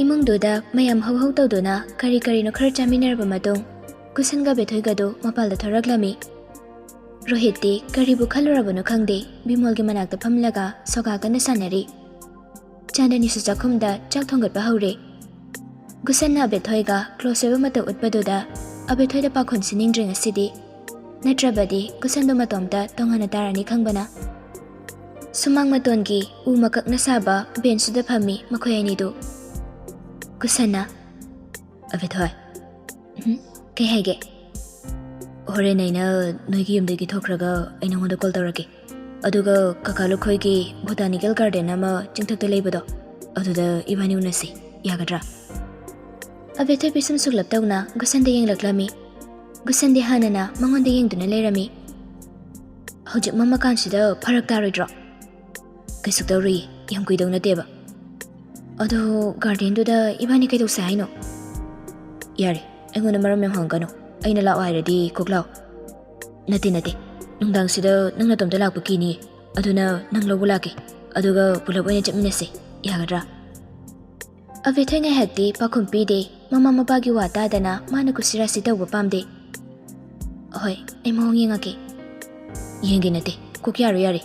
Imungduda mayam hau tawduna kari no khara chaminarba matung Kusanga Bethoigadu mapalda thoraklami Rohiti karibu khalurabanu khangde Bimolgi manakta phamlaga soga kana sanari Chandani su chakhumda chak thongatba haure Gusanna Bethoiga close eba mata utpaduda Abethoida pakhon siningdring asidi Natrabadi Gusando matomda tongana tarani khangbana Sumang matongi u makak nasaba bensuda phami makhoyani du Gusanna Abethoi Kay haige Hore naina noigi yumdegi thokraga aina honda call tawrake aduga kakalu khoigi botanical garden ama chingthakta leibado aduda ibani unasi yagadra Abethoi pisum suglap tawna Gusande yenglaklami Gusande hanana mangonda yengduna leirami Hojik mama kansida pharak taroidro Kaisuk tawri yam kuidawna deba Ado garden duda ibani kaidok saino Yare Aingona maram yam hangano aina lao hairadi koklao Nati nungdang sida nangna tomda lakpa kini aduna nang lawbu laki aduga pulap oina chapminase yagadra Abethoi ngai hakti pakhum pide mama mapagi wa tadana mana kusirasi tawba pamde Hoi ai mawang yengake Yengi nate kok yare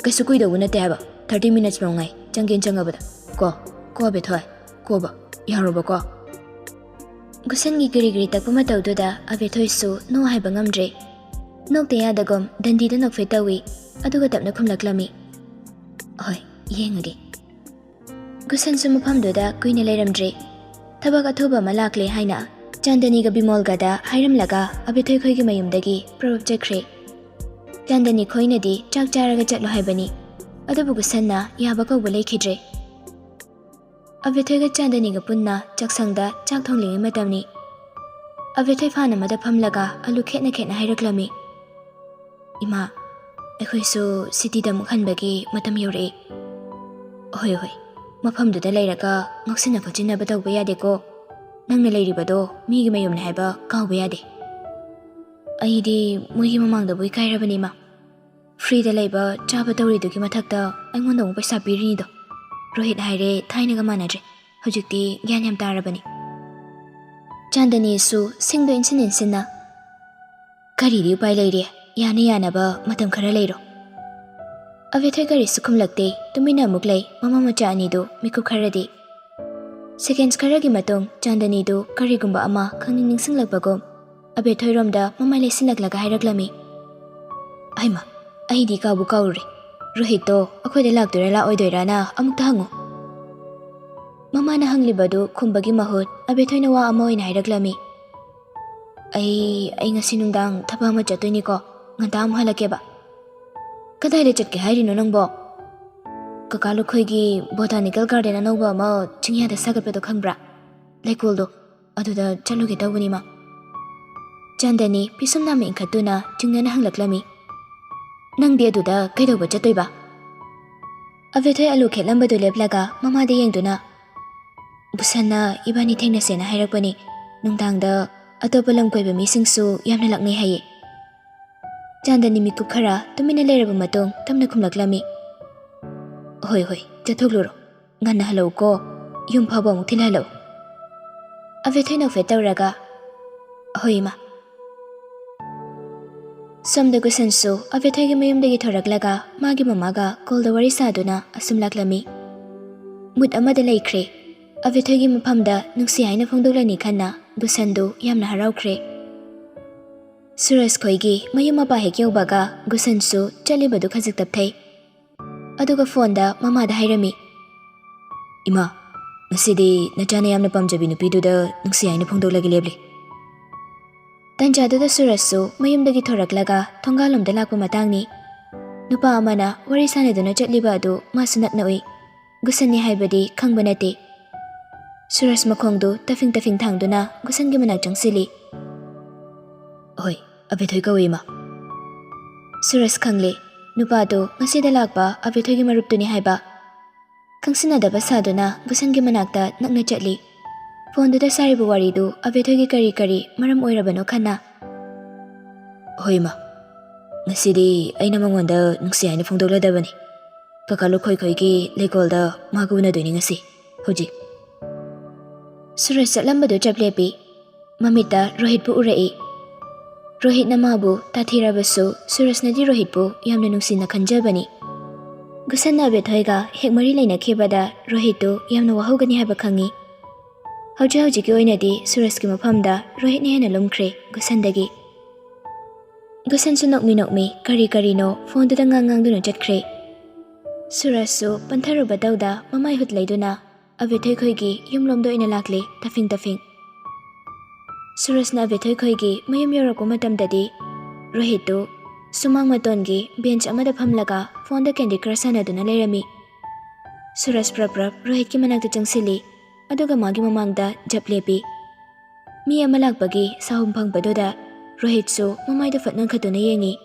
Kaisu kuidawbu nate haba 30 minutes maungai changin changabada Ko Abethoi ko ba yaroba ko Gusangi giri takpa matawduda Abethoi su no haiba ngamdre Nokta yadagom dandida nokfe tawi aduga tapna khumlaklami Hoi yengage Gusan su maphamduda kuina leiramdre Thabak athuba malakle haina Chandani ga bimolgada hairamlaga Abethoi khoigi mayumdagi probab chakre Chandani khoinadi chak charaga chatlo haibani adubu Gusanna yaba kawba leikhidre Abethoi ga Chandani ga punna chaksangda chak thonglingi matamni Abethoi phana mada phamlaga alu khetna hairaklami Ima akhoi su city da mukhanbagi matam yore Hoi mafhamduda leiraga ngaksina phachina batawba yade ko nangna leiribado migi mayumna haiba kawba yade Aidi moigi mamangda boi kairabani ma free da leiba chaba tawridugi mathakta aingonda mu paisa pirini do Rohit haire thainaga manadre hojikti gyan yam tarabani Chandani su singdo insinna Kariri upai leire yana ba matam khara leiro Abethoi gari sukhumlakte tumina muklei mama macha ani do mikuk kharadi Seconds kharagi matung Chandani do karigumba ama khangning ningsinglakbagom Abethoi romda mama lesinlaklaga hairaklami Aima aidi kabu kauri Rohit to akhoida lakdura la oidoira na amukta hangu Mama na hanglibadu khumbagi mahut Abethoi na wa ama oina hairaklami Ai ngasi nungdang thapa ma chatoini ko nganta am halake ba Kadai le chatke hairino nangbo Kakalu khoigi botanical garden anauba ma chingya da sagatpado khangbra Laikol do aduda chaluge tawbani ma Chandani pisum nami inkhatuna chingna hanglaklami Nangdi aduda kaidawba chatoiba Abethoi alu khetlambadu leplaga mama de yengduna Gusanna ibani thengnasena hairakpani nungdangda atopa lamkoiba misingsu yamna laknei haye Chandani mikuk khara tumina leiraba matung tamna khumlaklami Hoi chathokluro nganna halau ko yum phaba amuk thil halau Abethoi nokfe tawraga Hoi ma Somda Gusansu Abethoi gi mayumdagi thoraklaga magi mamaga kolda wari saduna asumlaklami Mut amada leikhre Abethoi gi maphamda nungsi haina phongdoklani khanna Gusandu yamna haraukre Suras khoigi mayuma ba hekyaubaga Gusansu chalibadu khajik tapthai Aduga phone da mama da hairami Ima ngasidi nachana yamna pamjabi nupiduda nungsi haina phongdoklagi leble Tanjadada Surasu mayumdagi thoraklaga thongalomda lakpa matangni Nupa amana wari sanaduna chatliba adu masu nakna ui Gusanni haibadi khangba nate Suras makhongdu tafing thangduna Gusangi manak changsili Hoi Abethoi kawi ma Suras khangli nupa adu ngasida lakpa Abethoi gi maruptuni haiba Khangsinadaba saduna Gusangi manakta nakna chatli Phone da saribu waridu Abethoi gi kari maram oirabano khanna Hoi ma ngasidi aina mangonda nungsi haina phongdokladabani Kakalu khoi gi lekolda maguna doini ngasi Hoji Suraj chatlambadu chaplepi mamita Rohit pu urai. Rohit na mabu tathirabasu Suraj nadi Rohit pu yamna nungsina khanjabani. Gusan na bethoiga hekmari laina khebada Rohit tu yamna wahogani haba khangi. Hauji ki oinadi Suraj ki mafamda Rohit ne hena lumkhre Gusandagi. Gusan su nokmi kari no phone tu ngang duna chatkre. Suraj su pantharu badauda mamai hut laiduna abethoi khoigi yumlomdo ina lakle tafing. Suraj na abethoi khoigi mayum yorako matamdadi Rohit tu sumang matongi bench amada phamlaga phone da Candy Crush sanaduna leirami. Suraj prap Rohit ki manakta changsili aduga magi mamangda japlepi. Mi ama lakpagi sahum phangbadoda Rohit su mamaida fatnang khatuna yengi.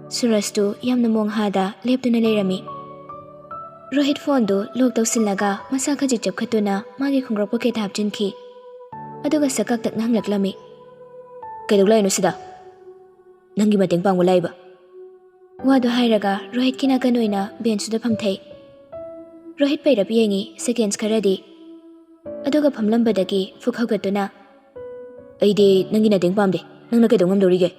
Suraj tu yamna monghada leptuna leirami. Rohit phone du log tawsillaga masa khaji chap khatuna magi khungrok pocket hapchinki. Aduga sakak tak nanglaklami. Kaidulai no sida. Nangi mateng pangwa laiba. Wadu hairaga Rohit kina kanoina bench da phamthai. Rohit pairap yengi seconds kharadi. Aduga phamlambadagi fukhaugatuna. Aidi nangi nateng pamde. Nangna kaidongam dorige.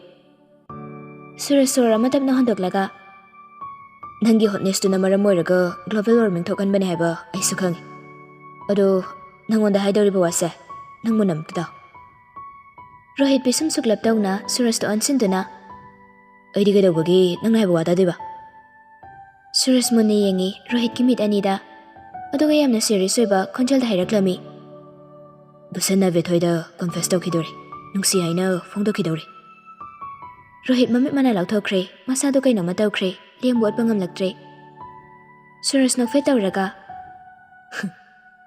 Suraj sora matapna hondoklaga. Nangi hotness tu na maram moiraga global warming thokan bane haiba ai su khangi. Ado nangonda haidoriba wase nangmunam tida. Rohit bisum suklap tawna Suraj to ansinduna. Aidi kaidawagi nangna haiba wata deba. Suraj munni yengi Rohit ki mit anida. Aduga yamna serious oiba khonjal da hairaklami. Gusan na vethoida confess tawkhidori. Nungsi haina phongdokhidori. Rohit mamit mana lauthokre masado kaino matawkre lem bot pangam laktre. Suraj no fe tawraga.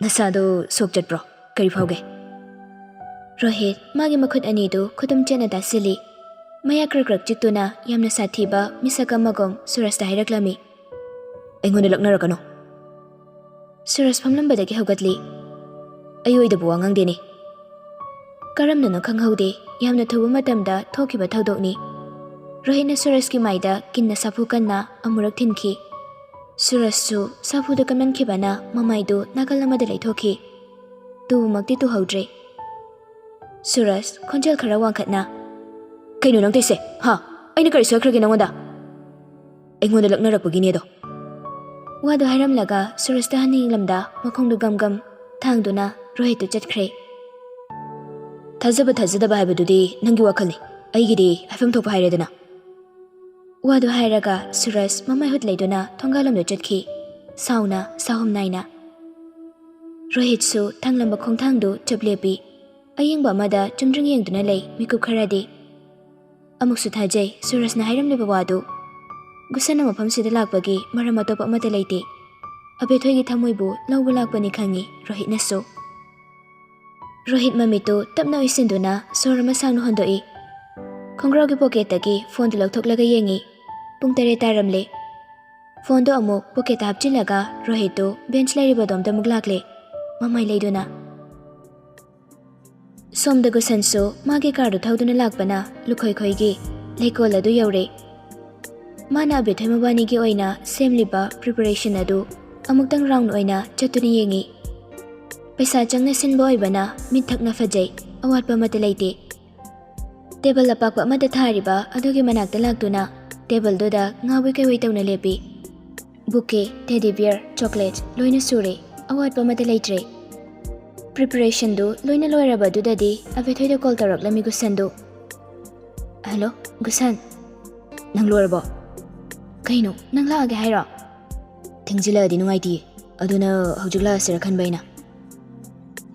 Nasado sok chatpro kari phauge. Rohit magi makhut ani du khudum chena dasili. Maya krak chituna yamna sathiba misaka magom Suraj da hairaklami. Engone laknarakano. Suraj phamlambadagi haugatli. Ayoida buwangang deni. Karamna no khanghaude yamna thuba matamda thokiba thaudokni. Rohit na Suraj ki maida kinna sapu kanna amurak thinki. Suraj su sapu da kaman khibana mamaidu nakal namada laithokhi. Tu makti tu haudre. Suraj khonjal khara wangkhatna. Kaino nang taise ha aina kari sokrage nangonda. Engonda laknarakpagini do. Wadu hairamlaga Suraj da haninglamda makhongdu gam thangduna Rohit tu chatkre. Thajadaba haibadudi nangi wakhalni. Aigidi haifam thopa hairedana. Wadu hairaga Suraj mamai hut laiduna thongalamdo chatkhi. Sauna sahum naina. Rohit su thanglamba khongthangdu chaplepi. Ayengba amada chumdring yengduna lei mikup kharadi. Amuksu thajai Suraj na hairamliba wadu. Gusana mafamsida lakpagi maram atopa amata leite. Abethoigi thamoibu lawba lakpani khangi Rohit nasu. Rohit mamitu tapna oisinduna sorama sangno hondoi. Khongrau ki pocket tagi phone du lauthoklaga yengi. Pung 3 taramle. Phone do amuk pocket hapchilaga Rohit tu bench lairiba domda muglakle. Mamai leiduna. Somda Gusan su magi kardu thauduna lakpana lukhoi khoigi leikol adu yaure. Mana abethoi mabani gi oina semliba preparation adu amuktang round oina chatuni yengi. Paisa changna sinbo oibana mithakna fajai awatpa mata leite. Table apakpa amada thariba adugi manakta laktuna table doda ngawi kai tawna lepi. Bouquet, teddy bear, chocolate loina sure awatpa mata leitre. Preparation do loina loiraba dudadi abethoi da call tarak lami Gusan do. Hello Gusan. Nang loiraba. Kaino nang laage haira. Thingjila di nungaiti aduna hojigla sira khanbaina.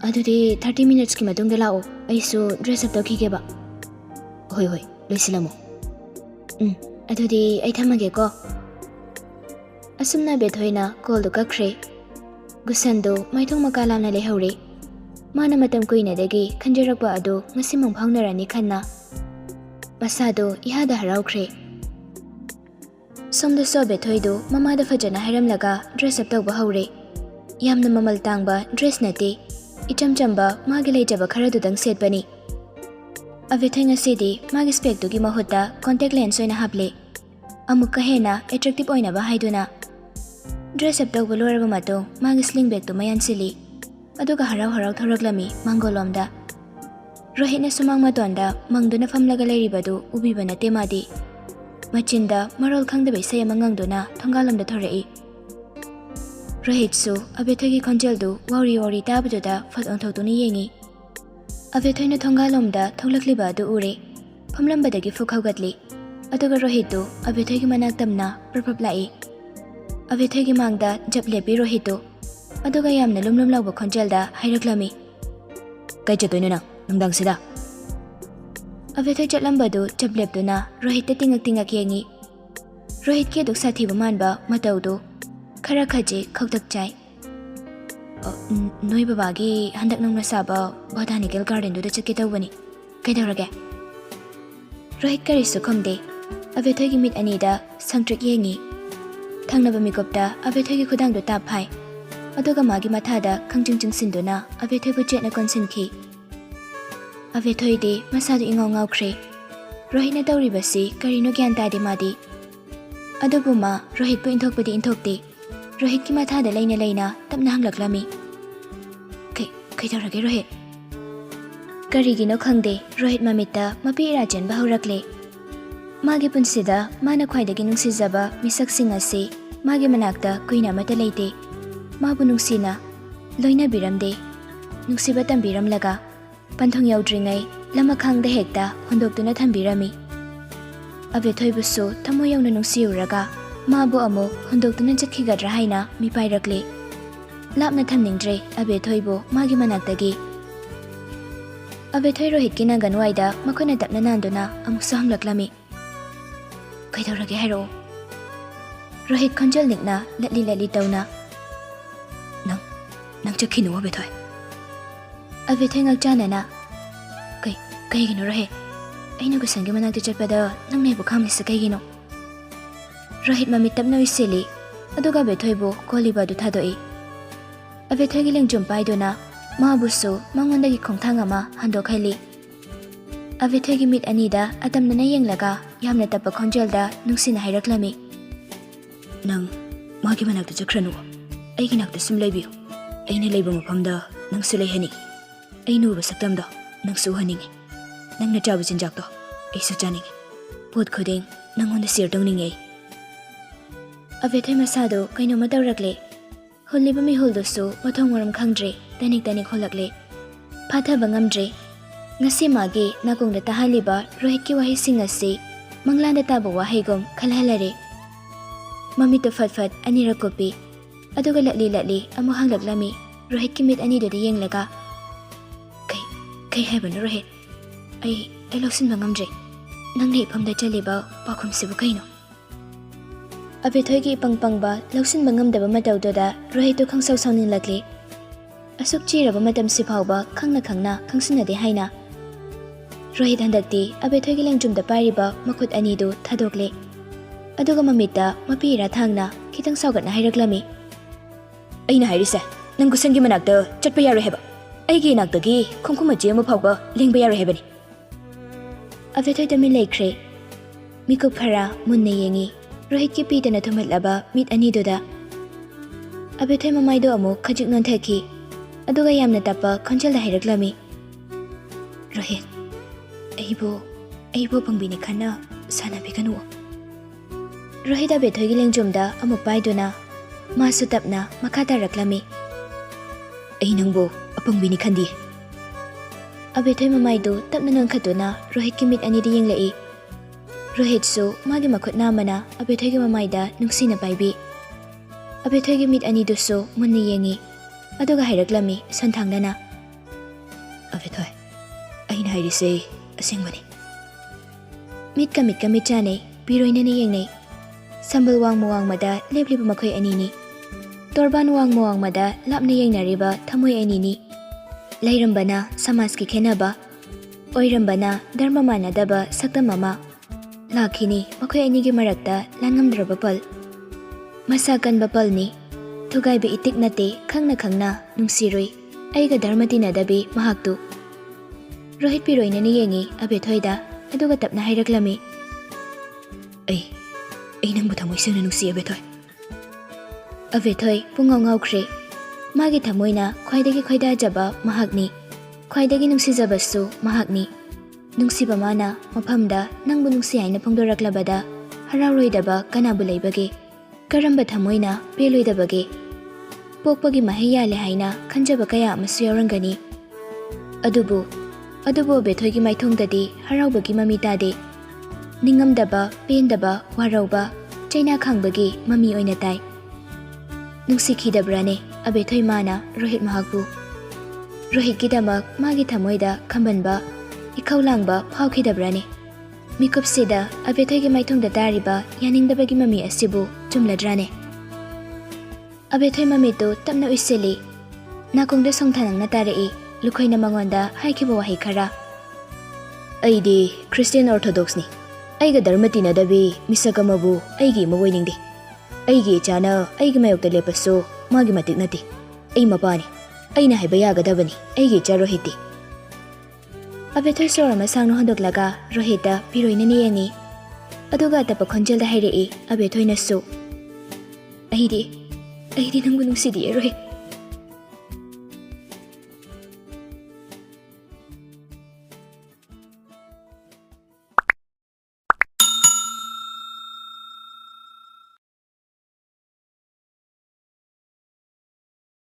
Adudi 30 minutes ki matungda lao aisu dress up tawkhigeba. Hoi loisilamo. Adudi ai thamage ko. Asumna bethoina call do kakre. Gusan do maithong makalamna lehaure. Mana matam kuina dagi khanjarakpa adu ngasimang phaunarani khanna. Pasado ihada haraukre. Somda so bethoi do mamada fajana hairamlaga dress up tawba haure. Yamna mamal tangba dress nate. Icham chamba magi leijaba khara dudang setbani. Abethoi ngasidi magi spec dugi mahutta contact lens oina haple. Amukka hena attractive oina ba haiduna. Dress up tawba loraba mato magi sling bag to mayan sili. aduga harau thoraklami mangolomda Rohitna sumang matonda mangduna famlaga leiribadu ubiba nate madi machinda marol khangdaba isai ama ngangduna thongalomda thorai Rohit su abethogi khonjeldu wari tabaduda fat onthotuni yengi abethoina thongalomda tholakliba adu ure famlambadagi fukhagatli aduga Rohitu abethogi manaktamna prapaplai abethogi mangda japlepi Rohitu aduga yamna lumlum lawba khonjelda hairaklami kai chatoina na nangdang sida abethoi chatlambadu japleptuna Rohit tingak yengi Rohit ke duk sathi bamanba mataudu khara khaje khoktak chai noi babagi handak nangna saba botanical garden du da chake tawani kaidawrage Rohit kari su khomde abethoi gi mit anida sangtrik yengi thangnaba mikopta abethoi gi khudang du tap phai aduga magi mathada khangjing sinduna abethoi bu chetna konsinki abethoi de masadu ingau ngaukhre Rohitna tawribasi karino gyan tade madi adubuma Rohit bu inthokpadi inthokte Rohit ki mathada leina tapna hanglaklami kai tawrage Rohit karigino khangde Rohit mamita mapi rajan bahurakle magi punsida mana khwaidagi nungsijaba misaksing ase magi manakta kuina mata leite mabu nungsina loina biramde nungsiba tambiramlaga panthong yaudringai lama khangda hekta hondoktuna thambirami abethoi busu thamo yauna nungsiuraga mabu amo hondoktuna chakhigadra haina mi pairakle lapna thamningdre abethoi bo magi manaktagi abethoi Rohit kina ganwaida makhona tapna nanduna amuk sahanglaklami kaidawrage hairo Rohit khonjal nikna latli tawna nang chakhinu abethoi abethoi ngakchanana kaigino Rohit aina gusangi manakti chatpada nangne bu khamlisa kaigino Rohit mamit tapna wiseli aduga abethoi bo koliba du thadoi abethoi gi lengjum paidona mabusu mangondagi khongthang ama handokhaili abethoi gi mit anida atamna yenglaga yamna tappa khonjelda nungsina hairaklami nang magi manakti chakranu aigi nakta sum leibiyo aina leiba mafamda nangsu leihani ainu ba saktamda nangsu haningi nangna chabu jinjakto aisu chaningi pot khuding nangonda share tawningi abethoi masado kaino matawrakle holliba mi holdosu mathong waram khangdre tanik holakle phatha bangamdre ngasi magi nakongda tahaliba Rohit ki wahi singasi manglanda taba wahigom khalhalare mami to fatfat anira kopi aduga latli amu hanglaklami Rohit ki mit ani de yenglaga kai haibana Rohit ai loksin bangamdre nangne phamda chaliba pakhum sibu kaino abethoi gi pangpangba loksin bangamdaba matawdoda Rohit to khangsaw sawning lakle asuk chiraba matam sifawba khangna khangsinade haina Rohit handakti abethoi gi lengjumda pariba makhut ani du thadokle aduga mamita mapira thangna khitang sawgatna hairaklami aina hairise nang gusangi manakta chatpa yaro heba aigi naktagi khongkhuma je ma phawba lingba yaro hebani abethoi tami leikre mikup khara munne yengi Rohit ki pitana thumatlaba mit ani doda abethoi mamaido amu khajik non thaki aduga yamna tappa khonjalda hairaklami Rohit aibo pangbini khana sana bikanu Rohit abethoi gi lengjumda amu paidona masu tapna makhata raklami ai nangbo apangbini khandi abethoi mamaido tapna non khatuna Rohit ki mit ani di yenglei Rohit su magi makhut namana abethoi gi mamaida nungsina paibi abethoi gi mit ani du su munni yengi aduga hairaklami santhangdana abethoi aina hairise asengmani mit chane piroina ni yengnei sambal wang mada lebliba makhoi anini torban wang mada lapna yengnariba thamoi anini leirambana samas ki khenaba oirambana dharma manadaba saktamama lakhini makhoi ani gi marakta langamdraba pal masakan bapal ni thugai be itik nate khangna nungsiroi aiga dharma tinadabi mahaktu Rohit piroina ni yengi abethoida aduga tapna hairaklami ai nang buthamoi sena nungsi abethoi pungau ngaukhre ꯃꯥꯒꯤ ꯊꯃꯣꯏꯅ ꯈ꯭ꯋꯥꯏꯗꯒꯤ ꯈꯣꯏꯗꯥꯖꯕ ꯃꯍꯥꯛꯅꯤ, ꯈ꯭ꯋꯥꯏꯗꯒꯤ ꯅꯨꯡꯁꯤꯖꯕꯁꯨ ꯃꯍꯥꯛꯅꯤ꯫ ꯅꯨꯡꯁꯤꯕ ꯃꯥꯅ ꯃꯐꯝꯗ ꯅꯪꯕꯨ ꯅꯨꯡꯁꯤ ꯍꯥꯏꯅ ꯐꯣꯡꯗꯣꯔꯛꯂꯕꯗ ꯍꯔꯥꯎꯔꯣꯏꯗꯕ ꯀꯅꯥꯕꯨ ꯂꯩꯕꯒꯦ? ꯀꯔꯝꯕ ꯊꯃꯣꯏꯅ ꯄꯦꯜꯂꯣꯏꯗꯕꯒꯦ? ꯄꯣꯛꯄꯒꯤ ꯃꯍꯩ ꯌꯥꯜꯂꯦ ꯍꯥꯏꯅ ꯈꯟꯖꯕ ꯀꯌꯥ ꯑꯃꯁꯨ ꯌꯥꯎꯔꯝꯒꯅꯤ꯫ ꯑꯗꯨꯕꯨ ꯕꯦꯊꯣꯏꯒꯤ ꯃꯥꯏꯊꯣꯡꯗꯗꯤ ꯍꯔꯥꯎꯕꯒꯤ ꯃꯃꯤ ꯇꯥꯗꯦ꯫ ꯅꯤꯡꯉꯝꯗꯕ, ꯄꯦꯟꯗꯕ, ꯋꯥꯔꯧꯕ, ꯆꯩꯅꯥ ꯈꯥꯡꯕꯒꯤ ꯃꯃꯤ ꯑꯣꯏꯅ ꯇꯥꯏ꯫ ꯅꯨꯡꯁꯤꯈꯤꯗꯕ꯭ꯔꯥꯅꯦ ꯑꯕꯦꯊꯣꯏ ꯃꯥꯅ ꯔꯣꯍꯤꯠ ꯃꯍꯥꯛꯄꯨ? ꯔꯣꯍꯤꯠꯀꯤꯗꯃꯛ ꯃꯥꯒꯤ ꯊꯃꯣꯏꯗ ꯈꯝꯕꯟꯕ, ꯏꯈꯧ ꯂꯥꯡꯕ ꯐꯥꯎꯈꯤꯗꯕ꯭ꯔꯥꯅꯦ? ꯃꯤꯀꯨꯞꯁꯤꯗ ꯑꯕꯦꯊꯣꯏꯒꯤ ꯃꯥꯏꯊꯣꯡꯗ ꯇꯥꯔꯤꯕ ꯌꯥꯅꯤꯡꯗꯕꯒꯤ ꯃꯃꯤ ꯑꯁꯤꯕꯨ ꯆꯨꯝꯂꯗ꯭ꯔꯥꯅꯦ? ꯑꯕꯦꯊꯣꯏ ꯃꯃꯤꯠꯇꯨ ꯇꯞꯅ ꯎꯏꯁꯤꯜꯂꯤ, ꯅꯥꯀꯣꯡꯗ ꯁꯣꯡꯊꯅꯪꯅ ꯇꯥꯔꯛꯏ ꯂꯨꯈꯣꯏꯅ ꯃꯉꯣꯟꯗ ꯍꯥꯏꯈꯤꯕ ꯋꯥꯍꯩ ꯈꯔ꯫ ꯑꯩꯗꯤ ꯈ꯭ꯔꯤꯁꯇꯤꯌꯟ ꯑꯣꯔꯊꯣꯗꯣꯛꯁꯅꯤ꯫ ꯑꯩꯒ ꯙꯔꯃ ꯇꯤꯟꯅꯗꯕꯤ ꯃꯤꯁꯛ ꯑꯃꯕꯨ ꯑꯩꯒꯤ ꯏꯃꯧ ꯑꯣꯏꯅꯤꯡꯗꯦ꯫ ꯑꯩꯒꯤ ꯏꯆꯥꯅ ꯑꯩꯒꯤ ꯃꯥꯌꯣꯛꯇ ꯂꯦꯞꯄꯁꯨ ꯃꯥꯒꯤ ꯃꯇꯤꯛ ꯅꯠꯇꯦ꯫ ꯑꯩ ꯃꯄꯥꯅꯤ, ꯑꯩꯅ ꯍꯥꯏꯕ ꯌꯥꯒꯗꯕꯅꯤ ꯑꯩꯒꯤ ꯏꯆꯥ ꯔꯣꯍꯤꯠꯇꯤ꯫ ꯑꯕꯦꯊꯣꯏ ꯁꯣꯔ ꯑꯃ ꯁꯥꯡꯅ ꯍꯣꯟꯗꯣꯛꯂꯒ ꯔꯣꯍꯤꯠꯇ ꯄꯤꯔꯣꯏꯅꯅ ꯌꯦꯡꯉꯤ, ꯑꯗꯨꯒ ꯑꯇꯞꯄ ꯈꯣꯟꯖꯦꯜꯗ ꯍꯥꯏꯔꯛꯏ ꯑꯕꯦꯊꯣꯏꯅꯁꯨ, ꯑꯩꯗꯤ ꯅꯪꯕꯨ ꯅꯨꯡꯁꯤꯗꯤꯌꯦ ꯔꯣꯍꯤꯠ꯫